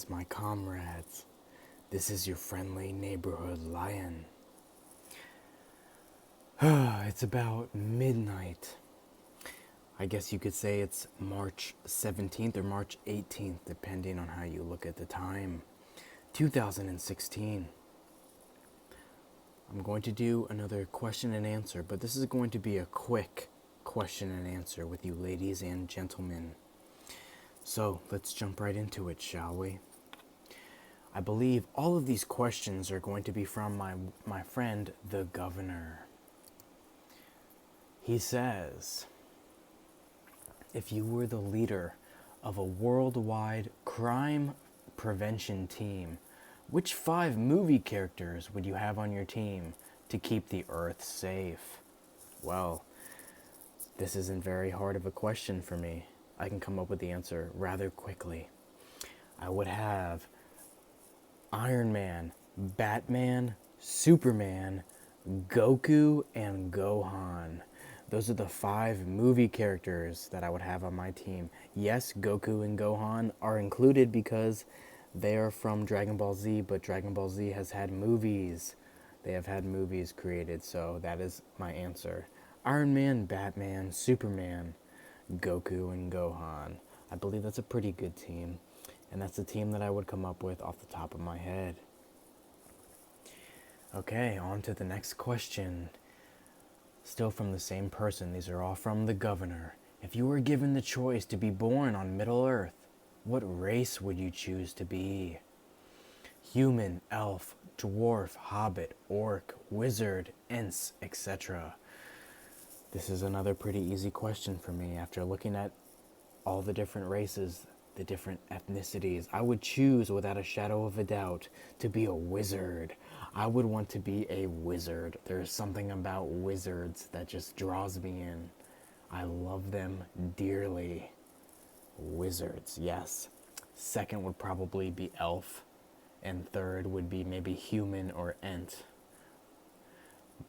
friends, my comrades. This is your friendly neighborhood lion. It's about midnight. I guess you could say it's March 17th or March 18th, depending on how you look at the time. 2016. I'm going to do another question and answer, but this is going to be a quick question and answer with you ladies and gentlemen. So let's jump right into it, shall we? I believe all of these questions are going to be from my friend, the governor. He says, if you were the leader of a worldwide crime prevention team, which 5 movie characters would you have on your team to keep the Earth safe? Well, this isn't very hard of a question for me. I can come up with the answer rather quickly. I would have Iron Man, Batman, Superman, Goku, and Gohan. Those are the 5 movie characters that I would have on my team. Yes, Goku and Gohan are included because they are from Dragon Ball Z, but Dragon Ball Z has had movies. They have had movies created, so that is my answer. Iron Man, Batman, Superman, Goku, and Gohan. I believe that's a pretty good team, and that's the team that I would come up with off the top of my head. Okay, on to the next question. Still from the same person. These are all from the governor. If you were given the choice to be born on Middle Earth, what race would you choose to be? Human, elf, dwarf, hobbit, orc, wizard, ents, etc. This is another pretty easy question for me. After looking at all the different races, the different ethnicities, I would choose without a shadow of a doubt to be a wizard. I would want to be a wizard. There's something about wizards that just draws me in. I love them dearly. Wizards, yes. Second would probably be elf, and third would be maybe human or ent.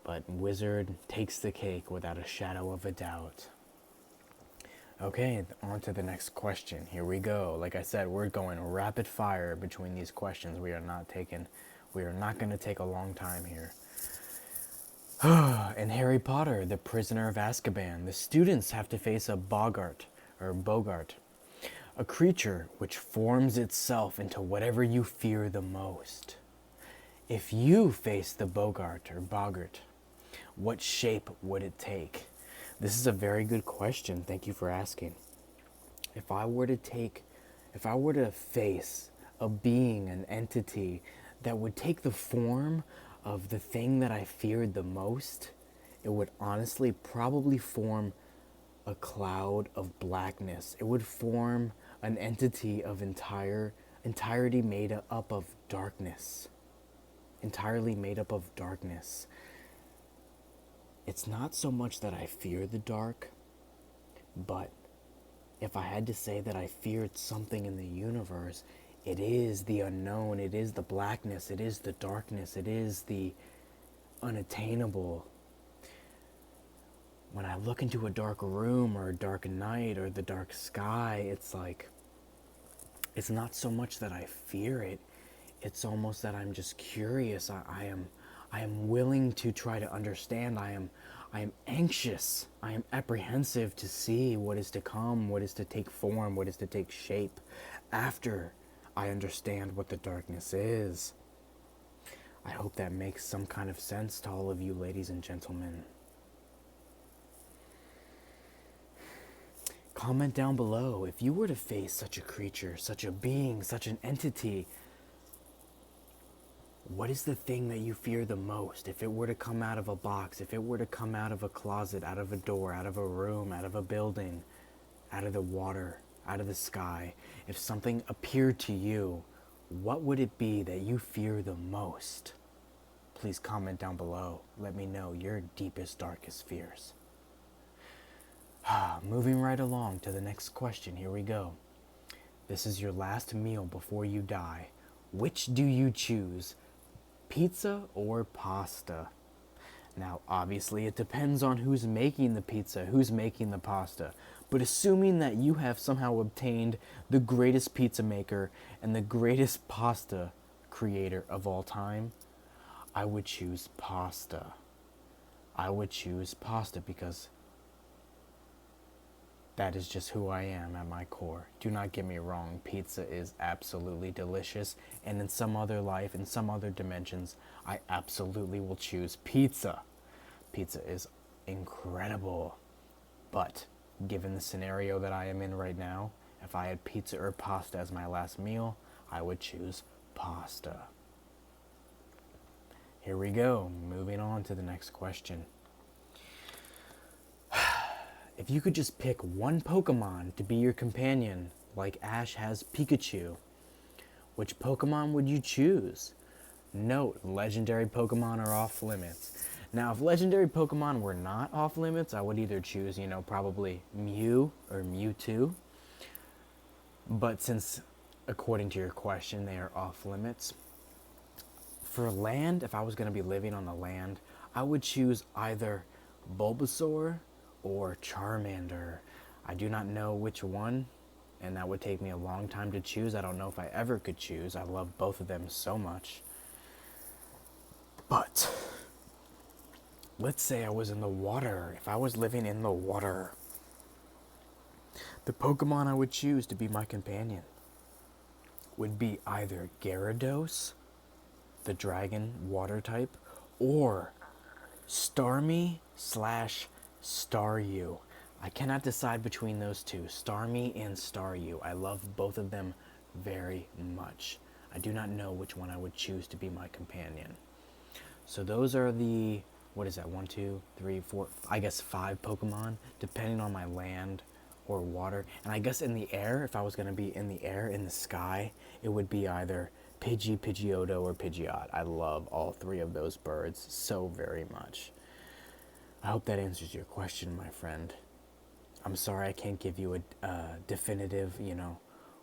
But wizard takes the cake without a shadow of a doubt. Okay, on to the next question. Here we go. Like I said, we're going rapid fire between these questions. We are not going to take a long time here. In Harry Potter, the Prisoner of Azkaban, the students have to face a Boggart, a creature which forms itself into whatever you fear the most. If you face the Boggart, what shape would it take? This is a very good question. Thank you for asking. If I were to face a being, an entity that would take the form of the thing that I feared the most, it would honestly probably form a cloud of blackness. It would form an entity of entirety made up of darkness. Entirely made up of darkness. It's not so much that I fear the dark, but if I had to say that I feared something in the universe, it is the unknown, it is the blackness, it is the darkness, it is the unattainable. When I look into a dark room or a dark night or the dark sky, it's like, it's not so much that I fear it, it's almost that I'm just curious. I am willing to try to understand. I am anxious. I am apprehensive to see what is to come, what is to take form, what is to take shape after I understand what the darkness is. I hope that makes some kind of sense to all of you ladies and gentlemen. Comment down below if you were to face such a creature, such a being, such an entity. What is the thing that you fear the most? If it were to come out of a box, if it were to come out of a closet, out of a door, out of a room, out of a building, out of the water, out of the sky, if something appeared to you, what would it be that you fear the most? Please comment down below. Let me know your deepest, darkest fears. Moving right along to the next question. Here we go. This is your last meal before you die. Which do you choose? Pizza or pasta? Now, obviously, it depends on who's making the pizza, who's making the pasta. But assuming that you have somehow obtained the greatest pizza maker and the greatest pasta creator of all time, I would choose pasta. I would choose pasta because that is just who I am at my core. Do not get me wrong, pizza is absolutely delicious, and in some other life, in some other dimensions, I absolutely will choose pizza. Pizza is incredible, but given the scenario that I am in right now, if I had pizza or pasta as my last meal, I would choose pasta. Here we go, moving on to the next question. If you could just pick one Pokemon to be your companion, like Ash has Pikachu, which Pokemon would you choose? Note, legendary Pokemon are off limits. Now, if legendary Pokemon were not off limits, I would either choose, probably Mew or Mewtwo. But since, according to your question, they are off limits, for land, if I was going to be living on the land, I would choose either Bulbasaur or Charmander. I do not know which one, and that would take me a long time to choose. I don't know if I ever could choose. I love both of them so much. But let's say I was in the water. If I was living in the water, the Pokemon I would choose to be my companion would be either Gyarados, the dragon water type, or Starmie / Staryu. I cannot decide between those two, Starmie and Staryu. I love both of them very much. I do not know which one I would choose to be my companion. So those are the, 1, 2, 3, 4, I guess 5 Pokemon, depending on my land or water. And I guess in the air, if I was going to be in the air, in the sky, it would be either Pidgey, Pidgeotto, or Pidgeot. I love all 3 of those birds so very much. I hope that answers your question, my friend. I'm sorry I can't give you a definitive,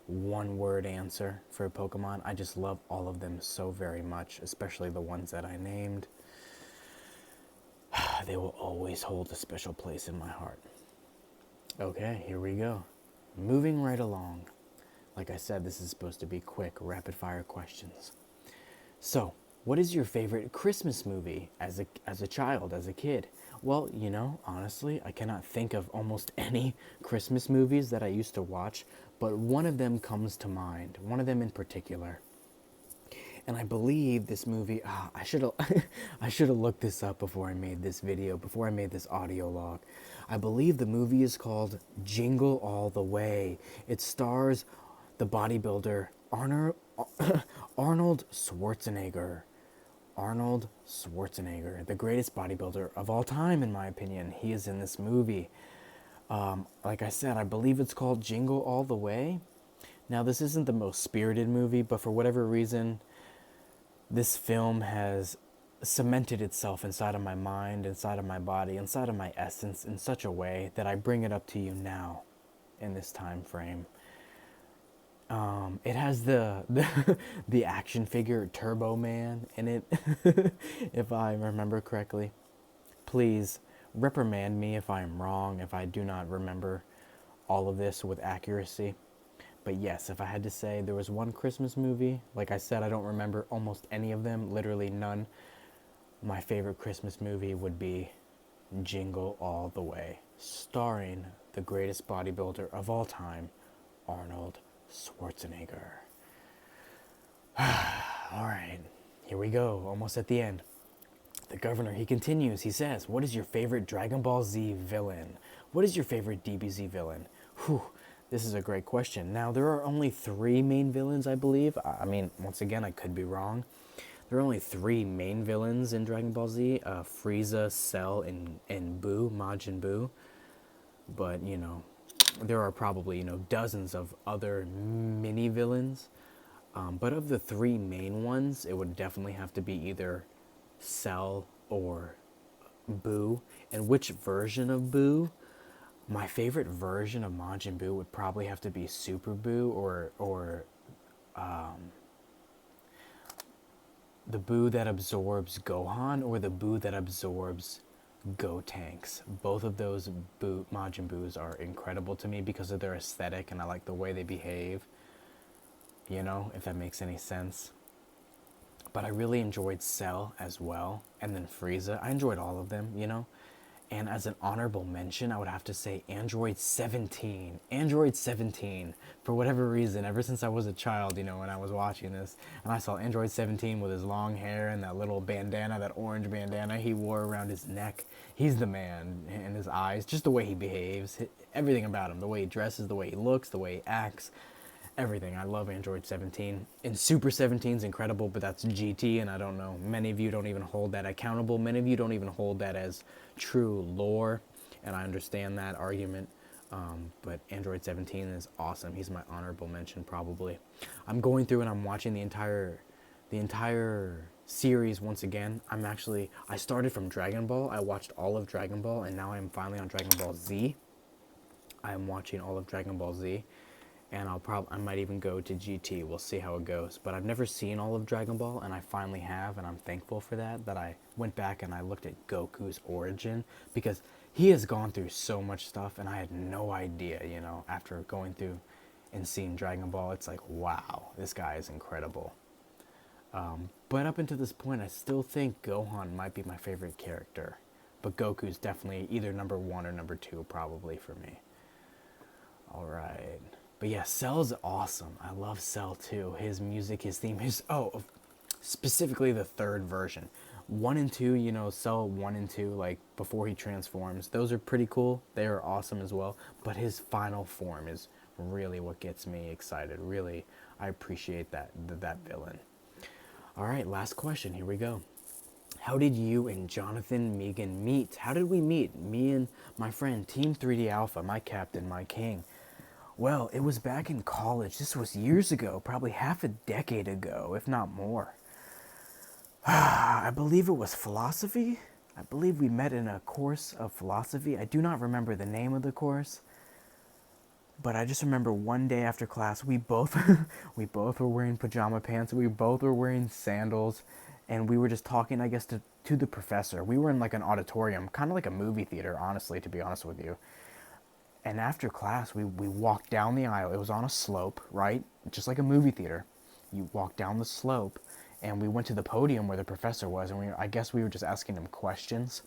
one-word answer for a Pokemon. I just love all of them so very much, especially the ones that I named. They will always hold a special place in my heart. Okay, here we go. Moving right along. Like I said, this is supposed to be quick, rapid-fire questions. So, what is your favorite Christmas movie as a child, as a kid? Well, honestly, I cannot think of almost any Christmas movies that I used to watch, but one of them comes to mind, one of them in particular. And I believe this movie, I should have looked this up before I made this video, before I made this audio log. I believe the movie is called Jingle All the Way. It stars the bodybuilder Arnold Schwarzenegger. Arnold Schwarzenegger, the greatest bodybuilder of all time, in my opinion. He is in this movie. Like I said, I believe it's called Jingle All the Way. Now, this isn't the most spirited movie, but for whatever reason, this film has cemented itself inside of my mind, inside of my body, inside of my essence in such a way that I bring it up to you now in this time frame. It has the action figure Turbo Man in it, if I remember correctly. Please reprimand me if I'm wrong, if I do not remember all of this with accuracy. But yes, if I had to say there was one Christmas movie, like I said, I don't remember almost any of them, literally none. My favorite Christmas movie would be Jingle All the Way, starring the greatest bodybuilder of all time, Arnold Schwarzenegger. All right, here we go, almost at the end. The governor, he continues, he says, what is your favorite Dragon Ball Z villain? What is your favorite DBZ villain? Whew, this is a great question. Now, there are only 3 main villains, I believe. I mean, once again, I could be wrong. There are only 3 main villains in Dragon Ball Z, Frieza, Cell, and Buu, Majin Buu. But, there are probably, dozens of other mini villains. But of the 3 main ones, it would definitely have to be either Cell or Buu. And which version of Buu? My favorite version of Majin Buu would probably have to be Super Buu or the Boo that absorbs Gohan or the Boo that absorbs Gotenks. Both of those Majin Boos are incredible to me because of their aesthetic, and I like the way they behave, you know, if that makes any sense. But I really enjoyed Cell as well, and then Frieza. I enjoyed all of them, you know. And as an honorable mention, I would have to say Android 17. Android 17, for whatever reason, ever since I was a child, you know, when I was watching this, and I saw Android 17 with his long hair and that little bandana, that orange bandana he wore around his neck. He's the man, and his eyes, just the way he behaves, everything about him, the way he dresses, the way he looks, the way he acts, everything. I love Android 17. And Super 17 is incredible, but that's GT, and I don't know. Many of you don't even hold that accountable. Many of you don't even hold that as true lore, and I understand that argument. But Android 17 is awesome. He's my honorable mention, probably. I'm going through and I'm watching the entire series once again. I started from Dragon Ball. I watched all of Dragon Ball, and now I'm finally on Dragon Ball Z. I am watching all of Dragon Ball Z. And I might even go to GT. We'll see how it goes. But I've never seen all of Dragon Ball, and I finally have, and I'm thankful for that I went back and I looked at Goku's origin, because he has gone through so much stuff, and I had no idea, you know, after going through and seeing Dragon Ball, it's like, wow, this guy is incredible. But up until this point, I still think Gohan might be my favorite character. But Goku's definitely either number 1 or number 2, probably, for me. Alright. But yeah, Cell's awesome. I love Cell too. His music, his theme, specifically the third version. 1 and 2, you know, Cell 1 and 2, like before he transforms, those are pretty cool. They are awesome as well. But his final form is really what gets me excited. Really, I appreciate that villain. Alright, last question. Here we go. How did you and Jonathan Megan meet? How did we meet? Me and my friend, Team 3D Alpha, my captain, my king. Well, it was back in college. This was years ago, probably half a decade ago, if not more. I believe it was philosophy. I believe we met in a course of philosophy. I do not remember the name of the course, but I just remember one day after class, we both were wearing pajama pants. We both were wearing sandals, and we were just talking, I guess, to the professor. We were in like an auditorium, kind of like a movie theater, honestly, to be honest with you. And after class, we walked down the aisle. It was on a slope, right? Just like a movie theater. You walk down the slope, and we went to the podium where the professor was, and I guess we were just asking him questions.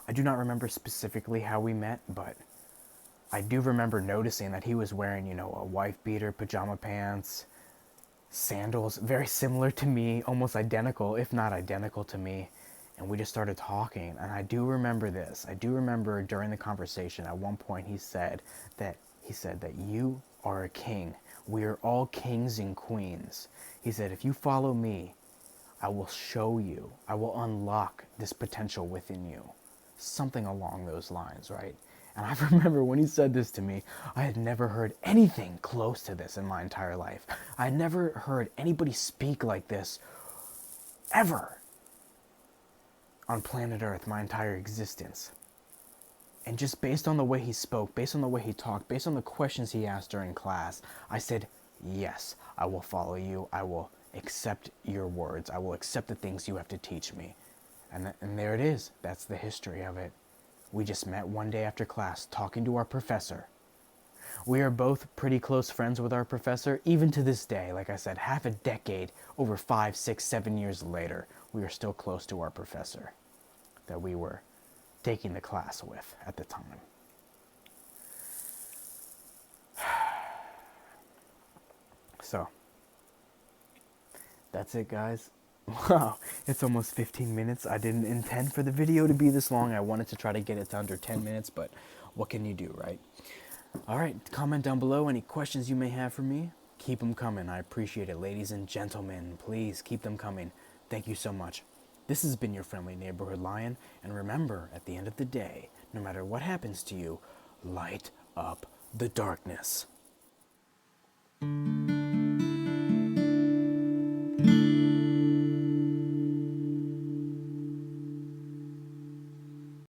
I do not remember specifically how we met, but I do remember noticing that he was wearing, you know, a wife beater, pajama pants, sandals, very similar to me, almost identical, if not identical to me. And we just started talking, and I do remember this. I do remember during the conversation, at one point he said that you are a king. We are all kings and queens. He said, if you follow me, I will show you, I will unlock this potential within you. Something along those lines, right? And I remember when he said this to me, I had never heard anything close to this in my entire life. I had never heard anybody speak like this, ever. On planet Earth, my entire existence. And just based on the way he spoke, based on the way he talked, based on the questions he asked during class, I said, yes, I will follow you. I will accept your words. I will accept the things you have to teach me. And there it is. That's the history of it. We just met one day after class, talking to our professor. We are both pretty close friends with our professor, even to this day. Like I said, half a decade, over 5, 6, 7 years later, we are still close to our professor that we were taking the class with at the time. So, that's it, guys. Wow, it's almost 15 minutes. I didn't intend for the video to be this long. I wanted to try to get it to under 10 minutes, but what can you do, right? Alright, comment down below any questions you may have for me. Keep them coming. I appreciate it, ladies and gentlemen. Please keep them coming. Thank you so much. This has been your friendly neighborhood lion, and remember, at the end of the day, no matter what happens to you, light up the darkness.